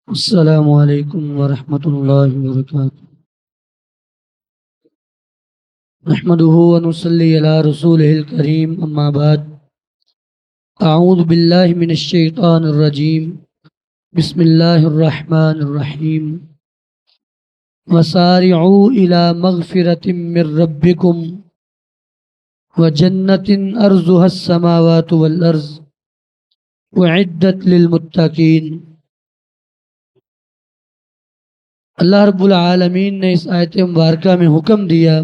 السلام علیکم ورحمۃ اللہ وبرکاتہ۔ نحمده ونصلی علی رسولہ الکریم، اما بعد، اعوذ باللہ من الشیطان الرجیم، بسم اللہ الرحمن الرحیم۔ وسارعوا الی مغفرۃ من ربکم وجنۃ ارضها السماوات والارض اعدت للمتقین۔ اللہ رب العالمین نے اس آیت مبارکہ میں حکم دیا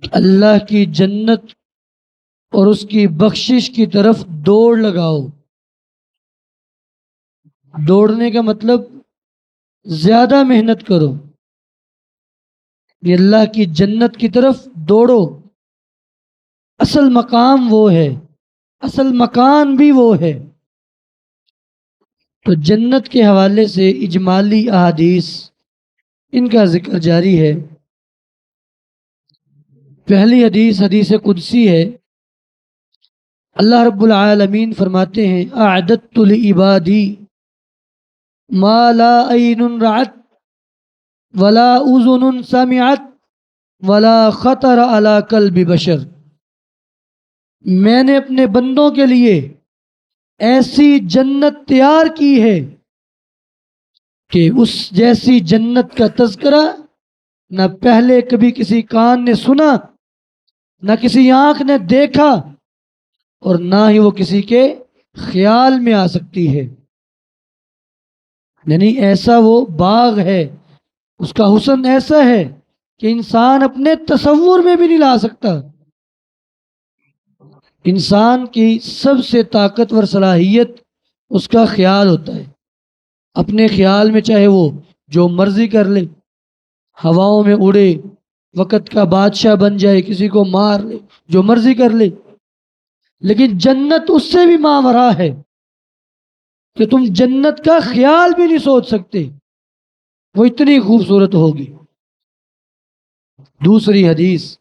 کہ اللہ کی جنت اور اس کی بخشش کی طرف دوڑ لگاؤ۔ دوڑنے کا مطلب زیادہ محنت کرو، یہ اللہ کی جنت کی طرف دوڑو۔ اصل مقام وہ ہے، اصل مکان بھی وہ ہے۔ تو جنت کے حوالے سے اجمالی احادیث ان کا ذکر جاری ہے۔ پہلی حدیث حدیث قدسی ہے۔ اللہ رب العالمین فرماتے ہیں: اعددت لعبادی ما لا عین رأت ولا اذن سمعت ولا خطر علی قلب بشر۔ میں نے اپنے بندوں کے لیے ایسی جنت تیار کی ہے کہ اس جیسی جنت کا تذکرہ نہ پہلے کبھی کسی کان نے سنا، نہ کسی آنکھ نے دیکھا، اور نہ ہی وہ کسی کے خیال میں آ سکتی ہے۔ یعنی ایسا وہ باغ ہے، اس کا حسن ایسا ہے کہ انسان اپنے تصور میں بھی نہیں لا سکتا۔ انسان کی سب سے طاقتور صلاحیت اس کا خیال ہوتا ہے۔ اپنے خیال میں چاہے وہ جو مرضی کر لے، ہواؤں میں اڑے، وقت کا بادشاہ بن جائے، کسی کو مار لے، جو مرضی کر لے، لیکن جنت اس سے بھی ماوراء ہے کہ تم جنت کا خیال بھی نہیں سوچ سکتے، وہ اتنی خوبصورت ہوگی۔ دوسری حدیث،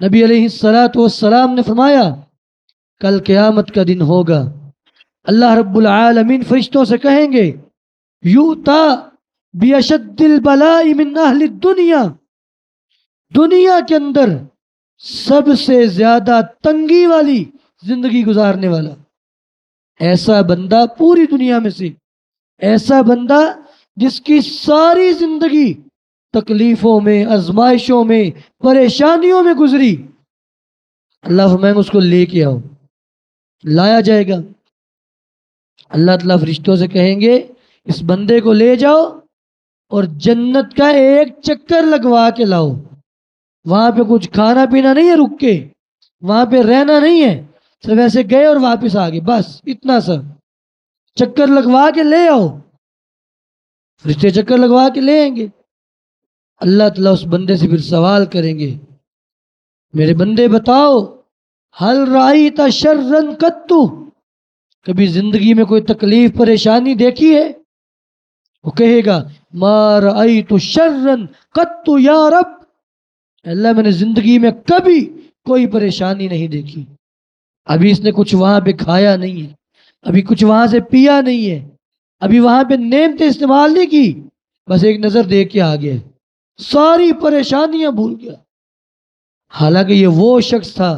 نبی علیہ السلام نے فرمایا کل قیامت کا دن ہوگا، اللہ رب العالمین فرشتوں سے کہیں گے: یؤتا باشد البلاء من اہل الدنیا، دنیا کے اندر سب سے زیادہ تنگی والی زندگی گزارنے والا ایسا بندہ، پوری دنیا میں سے ایسا بندہ جس کی ساری زندگی تکلیفوں میں، آزمائشوں میں، پریشانیوں میں گزری، اللہ فرمائیں گے اس کو لے کے آؤ۔ لایا جائے گا، اللہ تعالیٰ فرشتوں سے کہیں گے اس بندے کو لے جاؤ اور جنت کا ایک چکر لگوا کے لاؤ۔ وہاں پہ کچھ کھانا پینا نہیں ہے، رک کے وہاں پہ رہنا نہیں ہے، صرف ایسے گئے اور واپس آ گئے، بس اتنا سا چکر لگوا کے لے آؤ۔ فرشتے چکر لگوا کے لے آئیں گے۔ اللہ تعالیٰ اس بندے سے پھر سوال کریں گے: میرے بندے بتاؤ، ہل رأیت شرا قط، کبھی زندگی میں کوئی تکلیف پریشانی دیکھی ہے؟ وہ کہے گا: ما رأیت شرا قط یا رب، اللہ میں نے زندگی میں کبھی کوئی پریشانی نہیں دیکھی۔ ابھی اس نے کچھ وہاں پہ کھایا نہیں ہے، ابھی کچھ وہاں سے پیا نہیں ہے، ابھی وہاں پہ نعمتیں استعمال نہیں کی، بس ایک نظر دیکھ کے آ گیا، ساری پریشانیاں بھول گیا۔ حالانکہ یہ وہ شخص تھا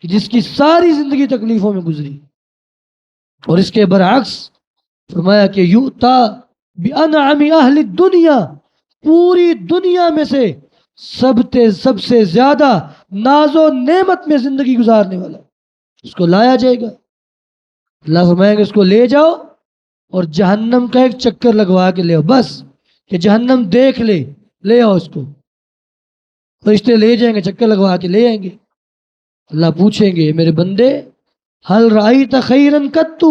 کہ جس کی ساری زندگی تکلیفوں میں گزری۔ اور اس کے برعکس فرمایا کہ یؤتا بانعم اہل الدنیا، پوری دنیا میں سے سب سے زیادہ ناز و نعمت میں زندگی گزارنے والا اس کو لایا جائے گا۔ اللہ فرمائے گا اس کو لے جاؤ اور جہنم کا ایک چکر لگوا کے لے آؤ، بس کہ جہنم دیکھ لے آؤ اس کو۔ فرشتے لے جائیں گے، چکر لگوا کے لے آئیں گے۔ اللہ پوچھیں گے: میرے بندے، ہل رأیت خیرا قط،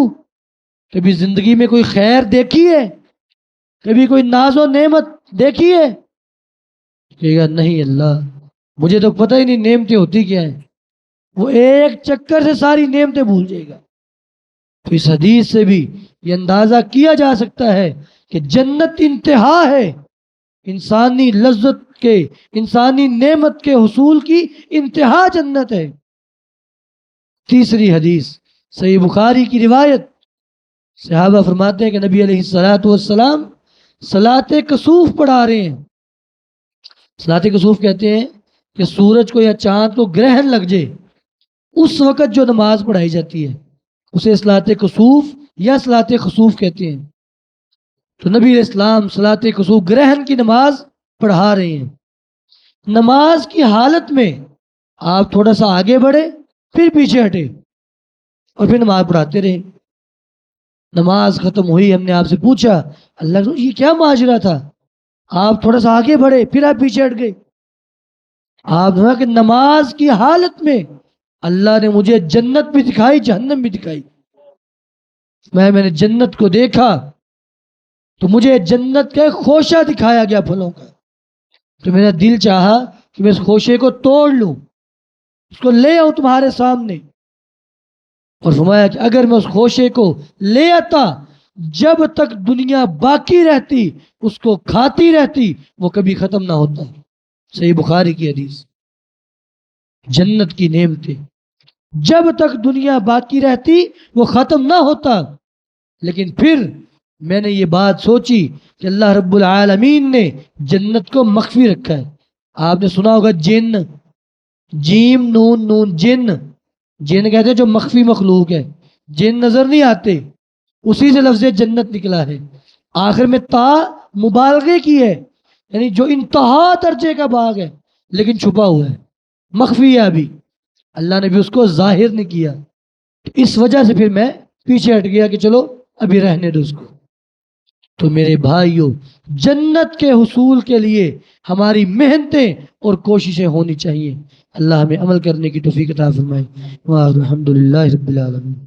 کبھی زندگی میں کوئی خیر دیکھی ہے؟ کبھی کوئی ناز و نعمت دیکھی ہے؟ کہے گا: نہیں اللہ، مجھے تو پتہ ہی نہیں نعمتیں ہوتی کیا ہیں۔ وہ ایک چکر سے ساری نعمتیں بھول جائے گا۔ تو اس حدیث سے بھی یہ اندازہ کیا جا سکتا ہے کہ جنت انتہا ہے، انسانی لذت کے، انسانی نعمت کے حصول کی انتہا جنت ہے۔ تیسری حدیث صحیح بخاری کی روایت، صحابہ فرماتے ہیں کہ نبی علیہ الصلوۃ والسلام صلاۃ کسوف پڑھا رہے ہیں۔ صلاۃ کسوف کہتے ہیں کہ سورج کو یا چاند کو گرہن لگ جائے اس وقت جو نماز پڑھائی جاتی ہے اسے صلاۃ کسوف یا صلاۃ خسوف کہتے ہیں۔ تو نبی علیہ السلام صلاۃ کسوف گرہن کی نماز پڑھا رہے ہیں۔ نماز کی حالت میں آپ تھوڑا سا آگے بڑھے پھر پیچھے ہٹے اور پھر نماز پڑھاتے رہے۔ نماز ختم ہوئی، ہم نے آپ سے پوچھا اللہ کے رسول یہ کیا ماجرا تھا؟ آپ تھوڑا سا آگے بڑھے پھر آپ پیچھے ہٹ گئے۔ آپ نے کہا کہ نماز کی حالت میں اللہ نے مجھے جنت بھی دکھائی جہنم بھی دکھائی۔ میں نے جنت کو دیکھا تو مجھے جنت کا ایک خوشہ دکھایا گیا پھلوں کا، تو میرا دل چاہا کہ میں اس خوشے کو توڑ لوں، اس کو لے آؤں تمہارے سامنے، اور فرمایا کہ اگر میں اس خوشے کو لے آتا جب تک دنیا باقی رہتی اس کو کھاتی رہتی، وہ کبھی ختم نہ ہوتا۔ صحیح بخاری کی حدیث۔ جنت کی نعمتیں جب تک دنیا باقی رہتی وہ ختم نہ ہوتا۔ لیکن پھر میں نے یہ بات سوچی کہ اللہ رب العالمین نے جنت کو مخفی رکھا ہے۔ آپ نے سنا ہوگا جن، جیم نون نون، جن جن کہتے ہیں جو مخفی مخلوق ہے، جن نظر نہیں آتے، اسی سے لفظ جنت نکلا ہے۔ آخر میں تا مبالغے کی ہے، یعنی جو انتہا درجے کا باغ ہے لیکن چھپا ہوا ہے، مخفی ہے، ابھی اللہ نے بھی اس کو ظاہر نہیں کیا۔ اس وجہ سے پھر میں پیچھے ہٹ گیا کہ چلو ابھی رہنے دو اس کو۔ تو میرے بھائیوں، جنت کے حصول کے لیے ہماری محنتیں اور کوششیں ہونی چاہیے۔ اللہ ہمیں عمل کرنے کی توفیق عطا فرمائے۔ الحمد للہ رب العالمین۔